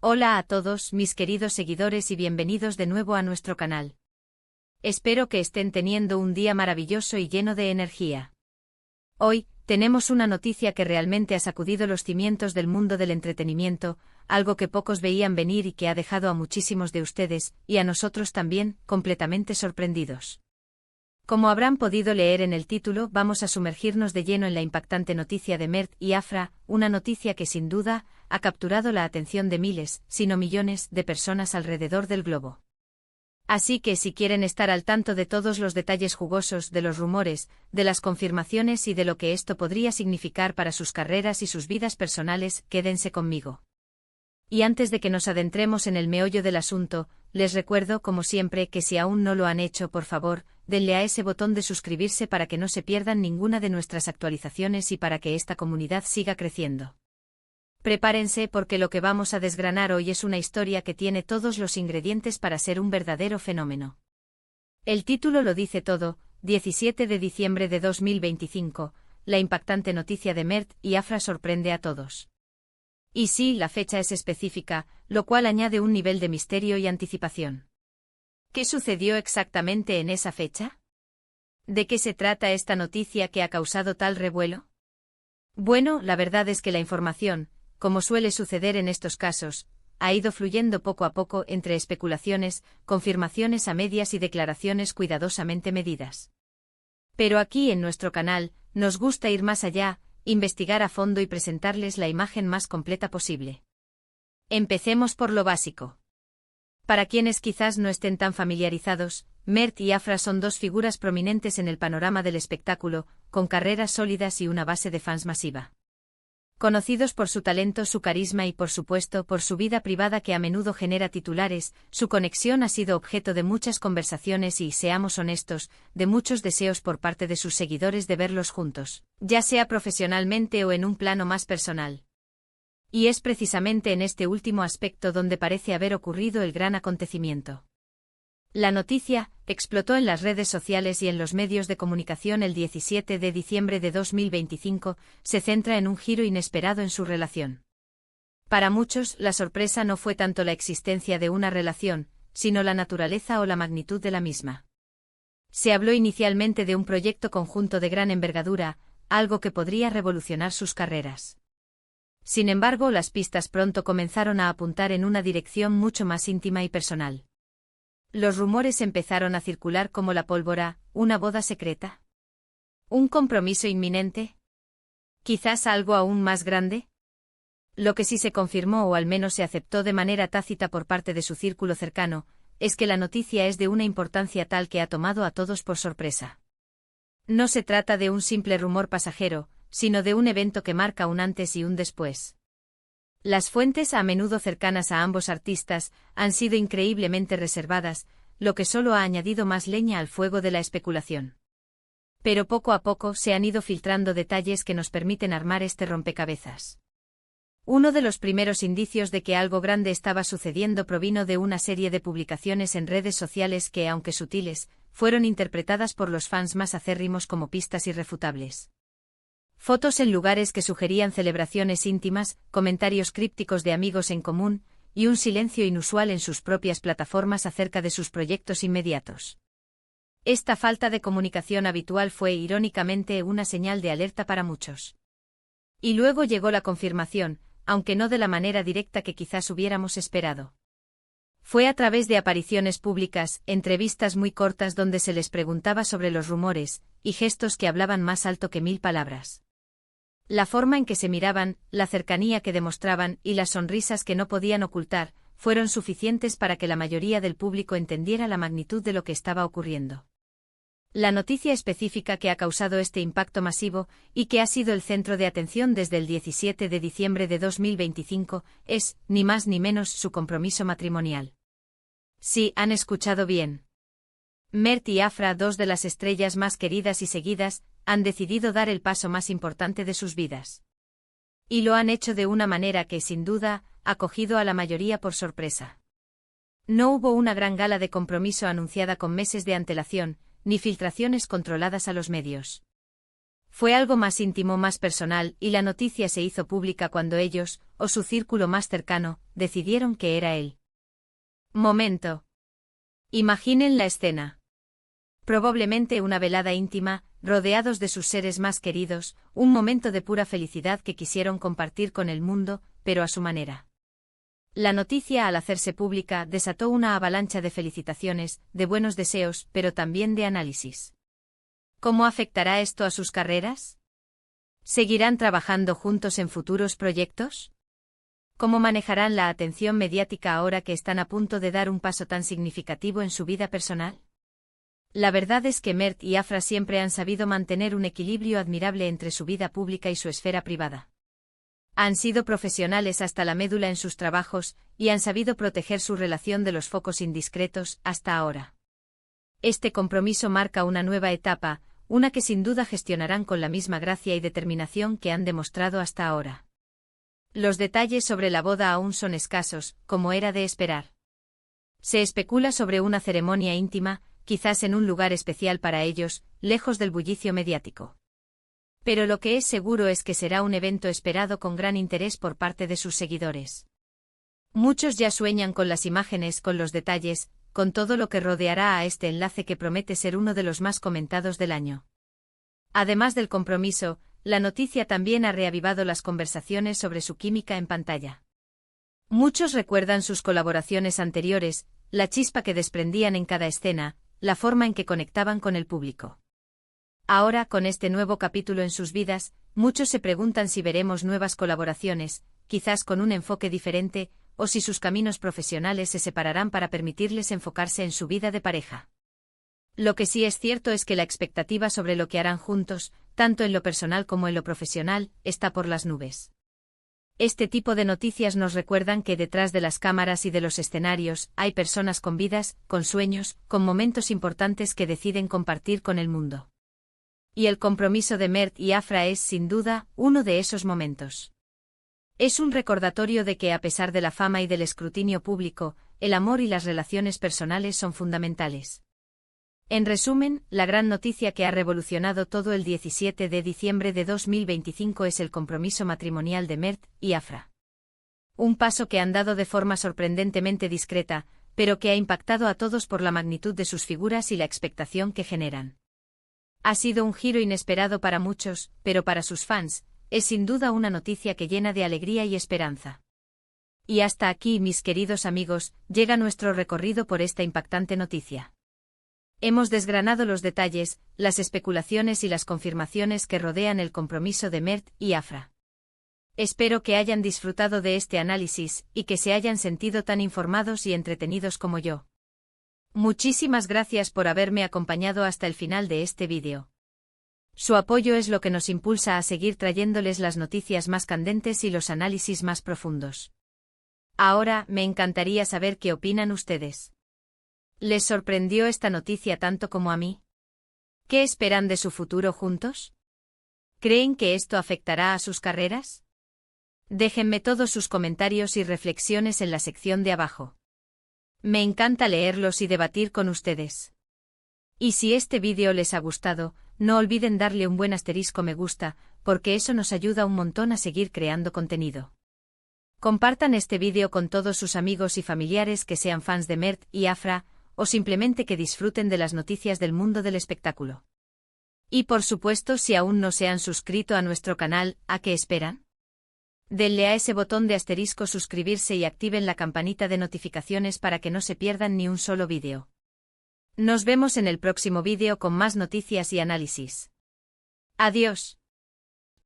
Hola a todos mis queridos seguidores y bienvenidos de nuevo a nuestro canal. Espero que estén teniendo un día maravilloso y lleno de energía. Hoy, tenemos una noticia que realmente ha sacudido los cimientos del mundo del entretenimiento, algo que pocos veían venir y que ha dejado a muchísimos de ustedes, y a nosotros también, completamente sorprendidos. Como habrán podido leer en el título, vamos a sumergirnos de lleno en la impactante noticia de Mert y Afra, una noticia que sin duda ha capturado la atención de miles, si no millones, de personas alrededor del globo. Así que si quieren estar al tanto de todos los detalles jugosos, de los rumores, de las confirmaciones y de lo que esto podría significar para sus carreras y sus vidas personales, quédense conmigo. Y antes de que nos adentremos en el meollo del asunto, les recuerdo, como siempre, que si aún no lo han hecho, por favor, denle a ese botón de suscribirse para que no se pierdan ninguna de nuestras actualizaciones y para que esta comunidad siga creciendo. Prepárense porque lo que vamos a desgranar hoy es una historia que tiene todos los ingredientes para ser un verdadero fenómeno. El título lo dice todo: 17 de diciembre de 2025, la impactante noticia de Mert y Afra sorprende a todos. Y sí, la fecha es específica, lo cual añade un nivel de misterio y anticipación. ¿Qué sucedió exactamente en esa fecha? ¿De qué se trata esta noticia que ha causado tal revuelo? Bueno, la verdad es que la información, como suele suceder en estos casos, ha ido fluyendo poco a poco entre especulaciones, confirmaciones a medias y declaraciones cuidadosamente medidas. Pero aquí en nuestro canal, nos gusta ir más allá, investigar a fondo y presentarles la imagen más completa posible. Empecemos por lo básico. Para quienes quizás no estén tan familiarizados, Mert y Afra son dos figuras prominentes en el panorama del espectáculo, con carreras sólidas y una base de fans masiva. Conocidos por su talento, su carisma y por supuesto por su vida privada que a menudo genera titulares, su conexión ha sido objeto de muchas conversaciones y, seamos honestos, de muchos deseos por parte de sus seguidores de verlos juntos, ya sea profesionalmente o en un plano más personal. Y es precisamente en este último aspecto donde parece haber ocurrido el gran acontecimiento. La noticia explotó en las redes sociales y en los medios de comunicación el 17 de diciembre de 2025, se centra en un giro inesperado en su relación. Para muchos, la sorpresa no fue tanto la existencia de una relación, sino la naturaleza o la magnitud de la misma. Se habló inicialmente de un proyecto conjunto de gran envergadura, algo que podría revolucionar sus carreras. Sin embargo, las pistas pronto comenzaron a apuntar en una dirección mucho más íntima y personal. Los rumores empezaron a circular como la pólvora: ¿una boda secreta? ¿Un compromiso inminente? ¿Quizás algo aún más grande? Lo que sí se confirmó, o al menos se aceptó de manera tácita por parte de su círculo cercano, es que la noticia es de una importancia tal que ha tomado a todos por sorpresa. No se trata de un simple rumor pasajero, sino de un evento que marca un antes y un después. Las fuentes, a menudo cercanas a ambos artistas, han sido increíblemente reservadas, lo que solo ha añadido más leña al fuego de la especulación. Pero poco a poco se han ido filtrando detalles que nos permiten armar este rompecabezas. Uno de los primeros indicios de que algo grande estaba sucediendo provino de una serie de publicaciones en redes sociales que, aunque sutiles, fueron interpretadas por los fans más acérrimos como pistas irrefutables. Fotos en lugares que sugerían celebraciones íntimas, comentarios crípticos de amigos en común, y un silencio inusual en sus propias plataformas acerca de sus proyectos inmediatos. Esta falta de comunicación habitual fue irónicamente una señal de alerta para muchos. Y luego llegó la confirmación, aunque no de la manera directa que quizás hubiéramos esperado. Fue a través de apariciones públicas, entrevistas muy cortas donde se les preguntaba sobre los rumores, y gestos que hablaban más alto que 1000 palabras. La forma en que se miraban, la cercanía que demostraban y las sonrisas que no podían ocultar, fueron suficientes para que la mayoría del público entendiera la magnitud de lo que estaba ocurriendo. La noticia específica que ha causado este impacto masivo, y que ha sido el centro de atención desde el 17 de diciembre de 2025, es, ni más ni menos, su compromiso matrimonial. Sí, han escuchado bien. Mert y Afra, dos de las estrellas más queridas y seguidas, han decidido dar el paso más importante de sus vidas. Y lo han hecho de una manera que, sin duda, ha cogido a la mayoría por sorpresa. No hubo una gran gala de compromiso anunciada con meses de antelación, ni filtraciones controladas a los medios. Fue algo más íntimo, más personal, y la noticia se hizo pública cuando ellos, o su círculo más cercano, decidieron que era él. Momento. Imaginen la escena. Probablemente una velada íntima, rodeados de sus seres más queridos, un momento de pura felicidad que quisieron compartir con el mundo, pero a su manera. La noticia, al hacerse pública, desató una avalancha de felicitaciones, de buenos deseos, pero también de análisis. ¿Cómo afectará esto a sus carreras? ¿Seguirán trabajando juntos en futuros proyectos? ¿Cómo manejarán la atención mediática ahora que están a punto de dar un paso tan significativo en su vida personal? La verdad es que Mert y Afra siempre han sabido mantener un equilibrio admirable entre su vida pública y su esfera privada. Han sido profesionales hasta la médula en sus trabajos, y han sabido proteger su relación de los focos indiscretos, hasta ahora. Este compromiso marca una nueva etapa, una que sin duda gestionarán con la misma gracia y determinación que han demostrado hasta ahora. Los detalles sobre la boda aún son escasos, como era de esperar. Se especula sobre una ceremonia íntima, quizás en un lugar especial para ellos, lejos del bullicio mediático. Pero lo que es seguro es que será un evento esperado con gran interés por parte de sus seguidores. Muchos ya sueñan con las imágenes, con los detalles, con todo lo que rodeará a este enlace que promete ser uno de los más comentados del año. Además del compromiso, la noticia también ha reavivado las conversaciones sobre su química en pantalla. Muchos recuerdan sus colaboraciones anteriores, la chispa que desprendían en cada escena, la forma en que conectaban con el público. Ahora, con este nuevo capítulo en sus vidas, muchos se preguntan si veremos nuevas colaboraciones, quizás con un enfoque diferente, o si sus caminos profesionales se separarán para permitirles enfocarse en su vida de pareja. Lo que sí es cierto es que la expectativa sobre lo que harán juntos, tanto en lo personal como en lo profesional, está por las nubes. Este tipo de noticias nos recuerdan que detrás de las cámaras y de los escenarios hay personas con vidas, con sueños, con momentos importantes que deciden compartir con el mundo. Y el compromiso de Mert y Afra es, sin duda, uno de esos momentos. Es un recordatorio de que a pesar de la fama y del escrutinio público, el amor y las relaciones personales son fundamentales. En resumen, la gran noticia que ha revolucionado todo el 17 de diciembre de 2025 es el compromiso matrimonial de Mert y Afra. Un paso que han dado de forma sorprendentemente discreta, pero que ha impactado a todos por la magnitud de sus figuras y la expectación que generan. Ha sido un giro inesperado para muchos, pero para sus fans, es sin duda una noticia que llena de alegría y esperanza. Y hasta aquí, mis queridos amigos, llega nuestro recorrido por esta impactante noticia. Hemos desgranado los detalles, las especulaciones y las confirmaciones que rodean el compromiso de Mert y Afra. Espero que hayan disfrutado de este análisis, y que se hayan sentido tan informados y entretenidos como yo. Muchísimas gracias por haberme acompañado hasta el final de este vídeo. Su apoyo es lo que nos impulsa a seguir trayéndoles las noticias más candentes y los análisis más profundos. Ahora, me encantaría saber qué opinan ustedes. ¿Les sorprendió esta noticia tanto como a mí? ¿Qué esperan de su futuro juntos? ¿Creen que esto afectará a sus carreras? Déjenme todos sus comentarios y reflexiones en la sección de abajo. Me encanta leerlos y debatir con ustedes. Y si este vídeo les ha gustado, no olviden darle un buen asterisco me gusta, porque eso nos ayuda un montón a seguir creando contenido. Compartan este vídeo con todos sus amigos y familiares que sean fans de Mert y Afra, o simplemente que disfruten de las noticias del mundo del espectáculo. Y por supuesto, si aún no se han suscrito a nuestro canal, ¿a qué esperan? Denle a ese botón de asterisco suscribirse y activen la campanita de notificaciones para que no se pierdan ni un solo vídeo. Nos vemos en el próximo vídeo con más noticias y análisis. Adiós.